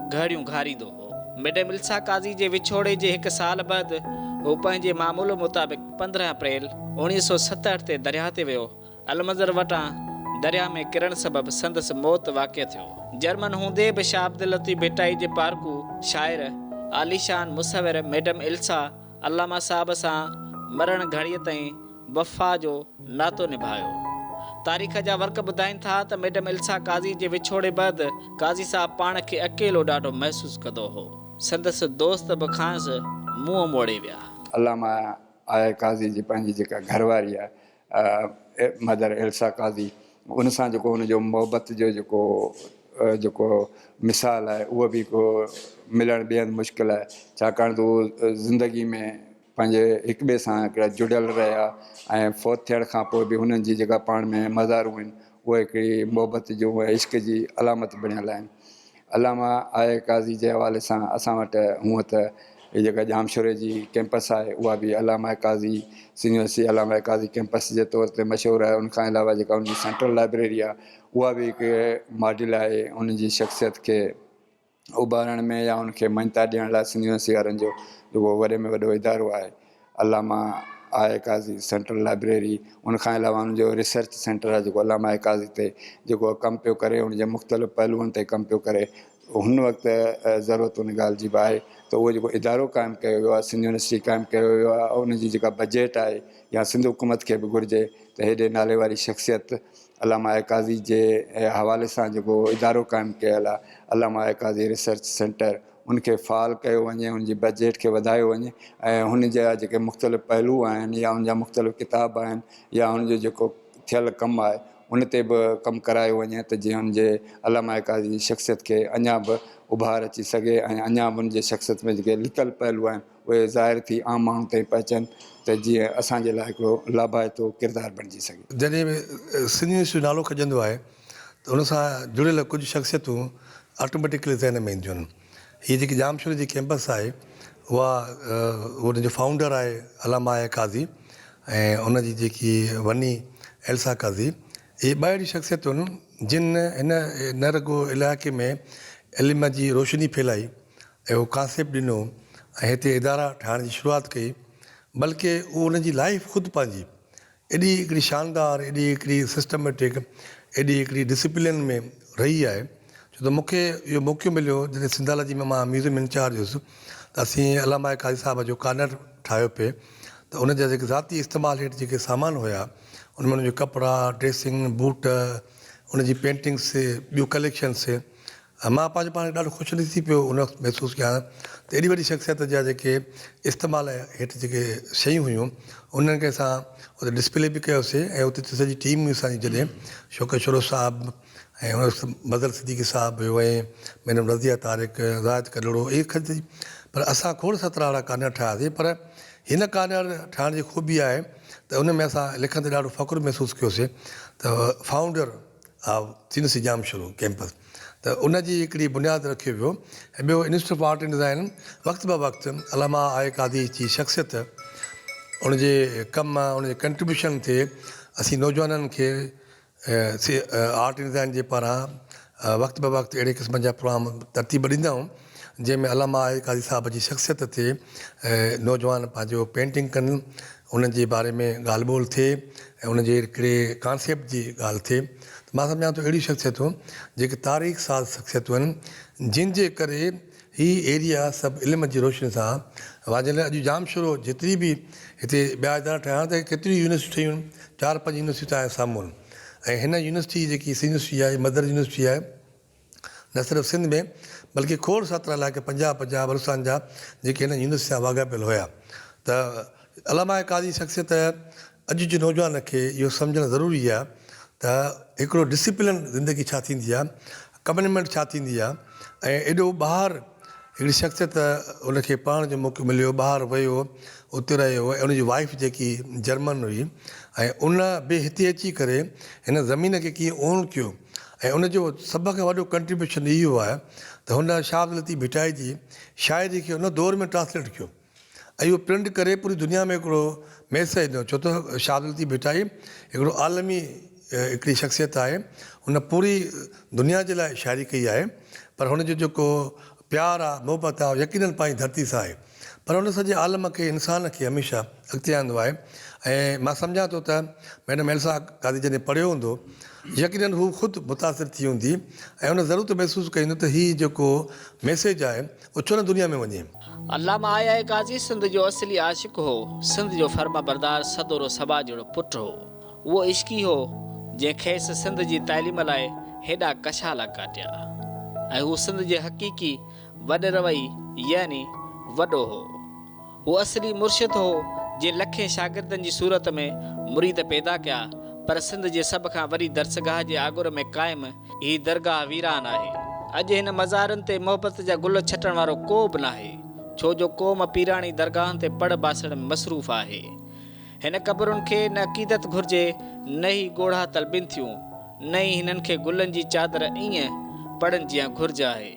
घड़ियूं घारींदो हो। मैडम इल्सा काज़ी जे विछोड़े जे हिकु साल बैदि हू पंहिंजे मामूल मुताबिक़ 15 अप्रैल 1967 ते दरिया ते वियो। अलमज़र वटां दरिया में किरण सबबि संदसि मौत वाक़िअ थियो। जर्मन हूंदे बि शाह अब्दुल लतीफ़ भिटाई जे पारकू शाइर आलीशान मुसविर मैडम इल्सा अल्लामा साहिब सां मरण घड़ीअ ताईं वफ़ा जो नातो निभायो। तारीख़ जा वर्क ॿुधाइनि था त मैडम इल्सा काज़ी जे विछोड़े बैदि काज़ी साहिब पाण खे अकेलो ॾाढो महसूसु कंदो हो। संदसि दोस्त बि खांसि मुंहुं मोड़े विया। अल्लामा आया काज़ी जी पंहिंजी जेका घरवारी आहे मदर इल्सा काज़ी, उन सां जेको हुनजो मोहबत जो जेको मिसाल आहे उहो बि को मिलणु बेहदि मुश्किल आहे, छाकाणि त उहो ज़िंदगी में पंहिंजे हिक ॿिए सां हिकिड़ा जुड़ियल रहिया ऐं फ़ौत थियण खां पोइ बि हुननि जी जेका पाण में मज़ारूं आहिनि उहे हिकिड़ी मोहबत जूं ऐं इश्क जी अलामत बणियल आहिनि। अल्लामा आया काज़ी जे हवाले सां असां वटि हूअं त हीअ जेका जामशोरे जी कैंपस आहे उहा बि अल्लामा काज़ी यूनिवर्सिटी अल्लामा काज़ी कैंपस जे तौर ते मशहूरु आहे। उनखां अलावा जेका उनजी सेंट्रल लाइब्रेरी आहे उहा बि हिकु मॉडल आहे उनजी शख़्सियत खे उभारण में या उनखे मञता ॾियण लाइ सिंध यूनिवर्सिटी वारनि जो जेको वॾे में वॾो इदारो आहे अल्लामा आया काज़ी सेंट्रल लाइब्रेरी। उनखां अलावा उनजो रिसर्च सेंटर आहे जेको अल्लामा काज़ी ते जेको कमु पियो करे, उनजे मुख़्तलिफ़ पहलुअनि ते कमु पियो करे। हुन वक़्तु ज़रूरत उन ॻाल्हि जी बि आहे त उहो जेको इदारो क़ाइमु कयो वियो आहे, सिंध यूनिवर्सिटी क़ाइमु कयो वियो आहे, उनजी जेका बजट आहे या सिंध हुकूमत खे बि घुरिजे त हेॾे नाले वारी शख़्सियत अल्लामा काज़ी जे हवाले सां जेको इदारो क़ाइमु कयल आहे अल्लामा काज़ी रिसर्च सेंटर, उनखे फ़ाल कयो वञे, उनजी बजट खे वधायो वञे ऐं हुन जा जेके मुख़्तलिफ़ पहलू आहिनि या उनजा मुख़्तलिफ़ किताब आहिनि या उनजो जेको थियल कमु आहे उन ते बि कमु करायो वञे त जीअं हुनजे अलामा काज़ी जी शख़्सियत खे अञा बि उभार अची सघे ऐं अञा बि हुनजे शख़्सियत में जेके लिकल पहलू आहिनि उहे ज़ाहिर थी आम माण्हू ताईं पहुचनि त जीअं असांजे लाइ हिकिड़ो लाभाइतो किरदारु बणिजी सघे। जॾहिं सिंधी यूनिवर्सिटी जो नालो खजंदो आहे त उन सां जुड़ियल कुझु शख़्सियतूं ऑटोमेटिकली ज़हन में ईंदियूं आहिनि। हीअ जेकी जामशोरी जी कैंपस आहे उहा उनजो फाउंडर आहे अलामा काज़ी ऐं उनजी जेकी वनी एल्सा काज़ी, इहे ॿ अहिड़ी शख़्सियतूं आहिनि जिन हिन न रुॻो इलाइक़े में इल्म जी रोशनी फैलाई ऐं उहो कॉन्सेप्ट ॾिनो ऐं हिते इदारा ठाहिण जी शुरूआति कई, बल्कि उहो उनजी लाइफ ख़ुदि पंहिंजी एॾी हिकिड़ी शानदार, एॾी हिकिड़ी सिस्टमेटिक, एॾी हिकिड़ी डिसिप्लिन में रही आहे। छो त मूंखे इहो मौक़ो मिलियो जॾहिं सिंधालॉजी में मां म्यूज़ियम इंचार्ज हुयुसि त असीं अलामा काज़ी साहब जो कार्नर ठाहियो पिए त उनजा जेके ज़ाती इस्तेमालु हेठि जेके सामान हुया उनमें उनजो कपिड़ा, ड्रेसिंग, बूट, उनजी पेंटिंग्स, ॿियूं कलेक्शन्स, मां पंहिंजो पाण खे ॾाढो ख़ुशि थी पियो उन वक़्तु महसूसु कयां त एॾी वॾी शख़्सियत जा जेके इस्तेमालु हेठि जेके शयूं हुयूं उन्हनि खे असां उते डिस्प्ले बि कयोसीं ऐं उते सॼी टीम हुई असांजी जॾहिं शौकत शुरो साहिबु ऐं उन बदर सिद्दीकी साहिबु हुयो ऐं मैडम रज़िया तारिक, ज़ाहिद कलड़ो, इहे खजी। पर असां खोड़ सत्रहं वारा कार्नर ठाहियासीं। पर हिन कार्नर ठाहिण जी ख़ूबी आहे त उन में असां लिखंदे ॾाढो फ़ख़ुरु महसूसु कयोसीं त founder of university Jamshoro campus, त उनजी हिकिड़ी बुनियादु रखियो वियो। ऐं ॿियो institute of art and design वक़्तु ब वक़्तु अलामा काज़ी जी शख़्सियत, उनजे कम, उनजे कंट्रीब्यूशन ते असीं नौजवाननि खे आर्ट एंड डिज़ाइन जे पारां वक़्तु ब वक़्तु अहिड़े क़िस्म जा प्रोग्राम तरतीब ॾींदा आहियूं जंहिंमें अलामा काज़ी साहब जी शख़्सियत ते नौजवान पंहिंजो पेंटिंग कनि, उन्हनि जे बारे में ॻाल्हि ॿोल थिए ऐं उनजे हिकिड़े कॉन्सेप्ट जी ॻाल्हि थिए। त मां सम्झां थो अहिड़ियूं शख़्सियतूं जेके तारीख़ साज़ शख़्सियतूं आहिनि जिन जे करे हीअ एरिया सभु इल्म जी रोशनी सां वाजियल। अॼु जामशोरो जेतिरी बि हिते ॿिया इदारा ठहिया त केतिरियूं यूनिवर्सिटियूं ठहियूं, 4-5 यूनिवर्सिटियूं तव्हांजे साम्हूं आहिनि। ऐं हिन यूनिवर्सिटी जेकी यूनिवर्सिटी आहे मदर यूनिवर्सिटी आहे न सिर्फ़ु सिंध में बल्कि खोड़ सत्र इलाइक़े पंजाब बलूचिस्तान जा जेके हिन यूनिवर्सिटी सां वाक़ाबिल हुया। त अलामा काज़ी शख़्सियत अॼु जे नौजवान खे इहो सम्झणु ज़रूरी आहे त हिकिड़ो डिसिप्लिन ज़िंदगी छा थींदी आहे, कमिटमेंट छा थींदी आहे। ऐं एॾो ॿाहिरि हिकिड़ी शख़्सियत उनखे पढ़ण जो मौक़ो मिलियो, ॿाहिरि वियो, उते रहियो ऐं उनजी वाइफ जेकी जर्मन हुई ऐं उन बि हिते अची करे हिन ज़मीन खे कीअं ओन कयो। ऐं उनजो सभ खां वॾो कंट्रीब्यूशन इहो आहे त हुन शाह अब्दुल लतीफ़ भिटाई जी शाइरी खे उन दौर में ट्रांसलेट कयो ऐं इहो प्रिंट करे पूरी दुनिया में हिकिड़ो मैसेज ॾिनो। छो त शाह अब्दुल लतीफ़ भिटाई हिकिड़ो आलमी हिकिड़ी शख़्सियत आहे, हुन पूरी दुनिया जे लाइ शाइरी कई आहे। पर हुनजो जेको प्यार आहे, मोहबत आहे, यकीनन पंहिंजी धरती सां आहे। पर हुन सॼे आलम खे, इंसान खे हमेशह अॻिते आंदो आहे। ऐं मां सम्झां थो त मैडम एल्सा काज़ी जॾहिं पढ़ियो हूंदो यकीनन हू ख़ुदि मुतासिर थी हूंदी ऐं हुन ज़रूरत महसूसु कई हूंदी त हीअ जेको मैसेज आहे उहो छो न दुनिया में वञे। अल्लामा काज़ी सिंध जो असली आशिक़ हो, सिंध जो फर्मा बरदार सदोरो सबा जहिड़ो पुटु हो। उहो इश्की हो जंहिं खेसि सिंध जी तइलीम लाइ हेॾा कशाला काटिया ऐं हू सिंध जे हक़ीक़ी वॾे रवई यानी वॾो हो। हू असली मुर्शिद हो जंहिं लखे शागिर्दनि जी सूरत में मुरीद पैदा कया। पर सिंध जे सभ खां वॾी दरसगाह जे आगुर में क़ाइमु हीअ दरगाह वीरान आहे। अॼु हिन मज़ारनि ते मोहबत जा गुल छटण वारो को बि नाहे, छो जो क़ौम पीराणी दरगाहनि ते पढ़ बासण में मसरूफ़ आहे। हिन क़बरुनि खे न अक़ीदत घुरिजे, न ई ॻोढ़ा तलबिन थियूं, न ई हिननि खे गुलनि जी चादर ईअं पढ़नि जीअं घुर्ज आहे।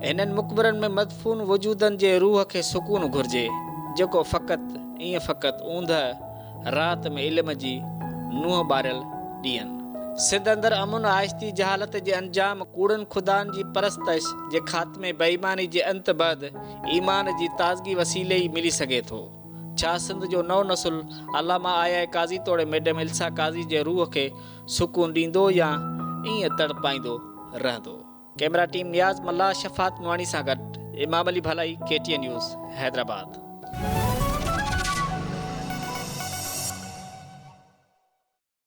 हिननि मुक़बरनि में मदफून वजूदनि जे रूह खे सुकून घुरिजे, जेको फ़क़ति ऊंदहि राति में इल्म जी नुंहं ॿारियल ॾींहनि। सिंध अंदरि अमुन आहिस्ती जहालत जे अंजाम, कूड़नि ख़ुदानि जी परस्तश जे ख़ात्मे, बेईमानी जे अंत बैदि ईमान जी ताज़गी वसीले ई मिली सघे थो। छा सिंध जो नओं नसुल अल्लामा काज़ी तोड़े मैडम एल्सा काज़ी जे रूह खे सुकून ॾींदो या ईअं तड़पाईंदो रहंदो? कैमरा टीम नियाज़ मल्ला, शफ़ात मुआनी सां गॾु इमाम अली भलाई, KTN न्यूज़, हैदराबाद।